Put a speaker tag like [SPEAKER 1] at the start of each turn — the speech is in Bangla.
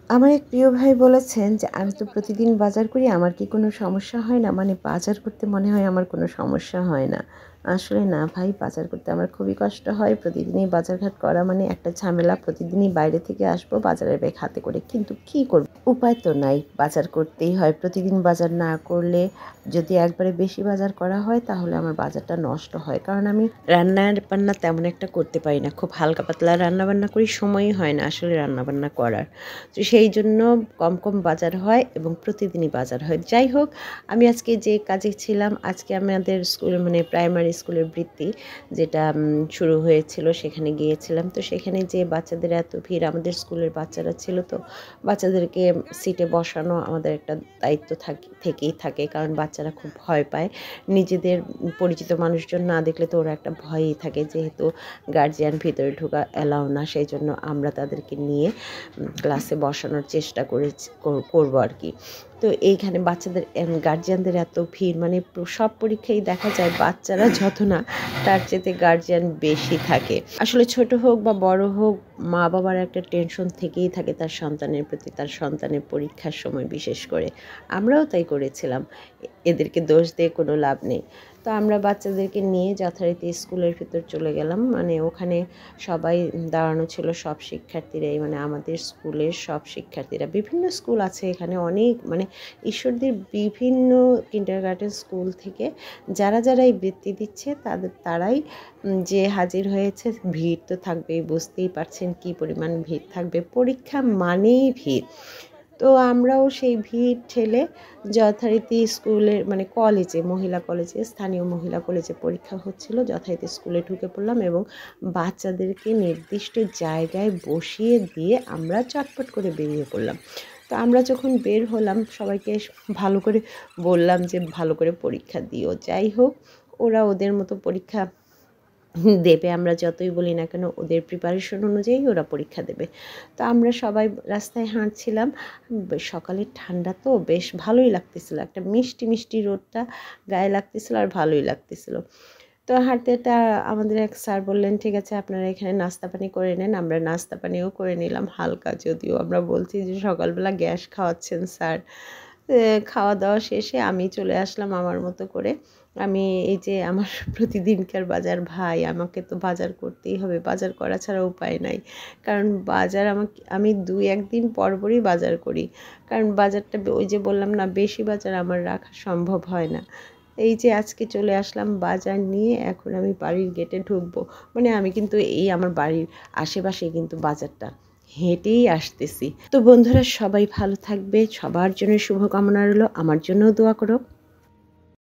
[SPEAKER 1] আমার এক প্রিয় ভাই বলেছেন যে আমি তো প্রতিদিন বাজার করি, আমার কি কোনো সমস্যা হয় না? মানে বাজার করতে মনে হয় আমার কোনো সমস্যা হয় না। আসলে না ভাই, বাজার করতে আমার খুবই কষ্ট হয়। প্রতিদিনই বাজারঘাট করা মানে একটা ঝামেলা। প্রতিদিনই বাইরে থেকে আসবো বাজারের ব্যাগ হাতে করে। কিন্তু কি করব? উপায় তো নাই। বাজার করতেই হয়। প্রতিদিন বাজার না করলে যদি একবারে বেশি বাজার করা হয় তাহলে আমার বাজারটা নষ্ট হয়। কারণ আমি রান্না-বান্না তেমন একটা করতে পারি না। খুব হালকা পাতলা রান্নাবান্না করি, সময়ই হয় না আসলে রান্নাবান্না করার। তো সেই জন্য কম কম বাজার হয় এবং প্রতিদিনই বাজার হয়। যাই হোক, আমি আজকে যে কাজে ছিলাম, আজকে আমাদের স্কুলে মানে প্রাইমারি স্কুলের বৃত্তি যেটা শুরু হয়েছিল সেখানে গিয়েছিলাম। তো সেখানে যে বাচ্চাদের এত ভিড়, আমাদের স্কুলের বাচ্চারা ছিল, তো বাচ্চাদেরকে সিটে বসানো আমাদের একটা দায়িত্ব থেকেই থাকে, কারণ বাচ্চারা খুব ভয় পায়। নিজেদের পরিচিত মানুষজন না দেখলে তো ওরা একটা ভয়ই থাকে, যেহেতু গার্জিয়ান ভিতরে ঢোকা অ্যালাউ না, সেই জন্য আমরা তাদেরকে নিয়ে ক্লাসে বসানোর চেষ্টা করবো আর কি। তো এইখানে বাচ্চাদের গার্জিয়ানদের এত ভিড়, মানে সব পরীক্ষায় দেখা যায় বাচ্চারা যত না তার চেয়ে গার্জিয়ান বেশি থাকে। আসলে ছোট হোক বা বড় হোক, মা বাবার একটা টেনশন থেকেই থাকে তার সন্তানের প্রতি, তার সন্তানের পরীক্ষার সময় বিশেষ করে। আমরাও তাই করেছিলাম, এদেরকে দোষ দিয়ে কোনো লাভ নেই। তো আমরা বাচ্চাদেরকে নিয়ে যথারীতি স্কুলের ভিতর চলে গেলাম। মানে ওখানে সবাই দাঁড়ানো ছিল, সব শিক্ষার্থীরাই, মানে আমাদের স্কুলের সব শিক্ষার্থীরা। বিভিন্ন স্কুল আছে এখানে অনেক, মানে ঈশ্বরদীর বিভিন্ন কিন্ডারগার্টেন স্কুল থেকে যারা যারা এই বৃত্তি দিচ্ছে তারাই যে হাজির হয়েছে। ভিড় তো থাকবেই, বুঝতেই পারছেন কী পরিমাণ ভিড় থাকবে, পরীক্ষা মানেই ভিড়। তো আমরাও সেই ভিড় ঠেলে যথারীতি স্কুলের মানে কলেজে, মহিলা কলেজে, স্থানীয় মহিলা কলেজে পরীক্ষা হচ্ছিল, যথারীতি স্কুলে ঢুকে পড়লাম এবং বাচ্চাদেরকে নির্দিষ্ট জায়গায় বসিয়ে দিয়ে আমরা চটপট করে বেরিয়ে পড়লাম। তো আমরা যখন বের হলাম সবাইকে ভালো করে বললাম যে ভালো করে পরীক্ষা দিও। যাই হোক, ওরা ওদের মতো পরীক্ষা দেবে, আমরা যতই বলি না কেন ওদের প্রিপারেশন অনুযায়ী ওরা পরীক্ষা দেবে। তো আমরা সবাই রাস্তায় হাঁটছিলাম, সকালের ঠান্ডা তো বেশ ভালোই লাগতেছিল, একটা মিষ্টি মিষ্টি রোদটা গায়ে লাগতেছিল আর ভালোই লাগতেছিল। তো হাঁটতে হাঁটতে আমাদের এক স্যার বললেন, ঠিক আছে আপনারা এখানে নাস্তা পানি করে নেন। আমরা নাস্তা পানিও করে নিলাম, হালকা, যদিও আমরা বলছি যে সকালবেলা গ্যাস খাওয়াচ্ছেন স্যার। খাওয়া দাওয়া শেষে আমি চলে আসলাম আমার মতো করে। আমি এই যে আমার প্রতিদিনকার বাজার ভাই, আমাকে তো বাজার করতেই হবে, বাজার করা ছাড়া উপায় নাই। কারণ বাজার আমি 2-1 দিন পর পরই বাজার করি, কারণ বাজারটা ওই যে বললাম না, বেশি বাজার আমার রাখা সম্ভব হয় না। এই যে আজকে চলে আসলাম বাজার নিয়ে, এখন আমি বাড়ির গেটে ঢুকবো। মানে আমি কিন্তু এই আমার বাড়ির আশেপাশে কিন্তু বাজারটা, হেঁটেই আসতেছি। তো বন্ধুরা সবাই ভালো থাকবে, সবার জন্য শুভকামনা রইলো, আমার জন্যও দোয়া করো।